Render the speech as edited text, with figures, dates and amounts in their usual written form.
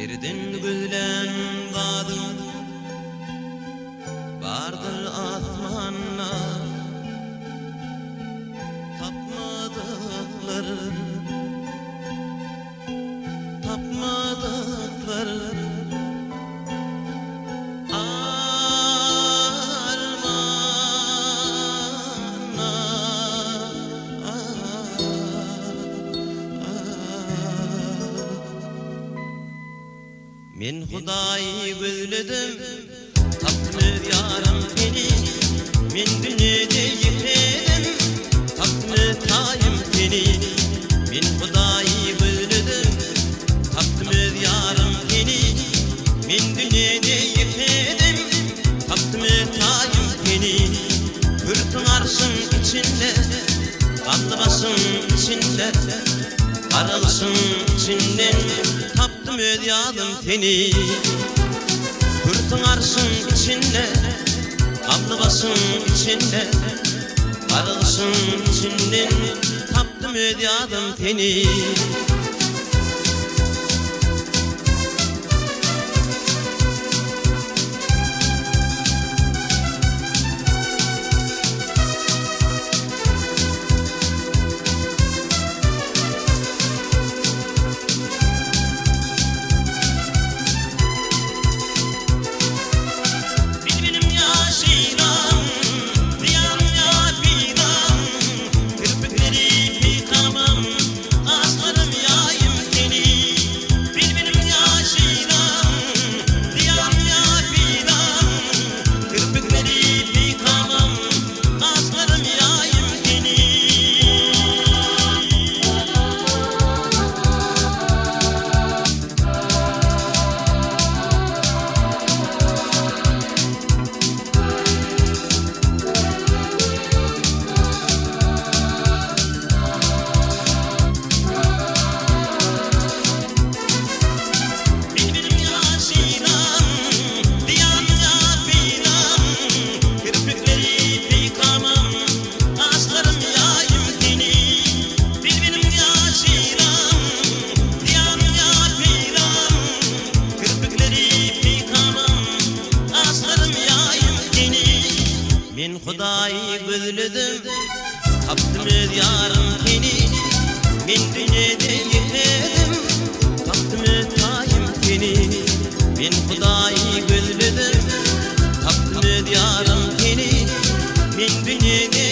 Yerden gülen kadın vardır asmanla, tapmadıkları men Hudaýy gözledim, tapmy ýarym seni. Men dünyede ýetedim, tapmy taýym seni. Men Hudaýy gözledim, tapmy ýarym seni. Men dünyede ýetedim, tapmy taýym seni. Pürtüň arşyň içinde, ganly başyň içinde, aralşyň içinden taptım öz ýadym seni. Pürtüň arşyň içinde, gamly başyň içinde, aralşyň içinden taptım öz ýadym seni. Men Hudaýy gözledim, tapdym öz ýarym seni. Men dünyede ýetedim, tapdym taýym seni. Men Hudaýy gözledim, tapdym öz ýarym seni. Men dünyede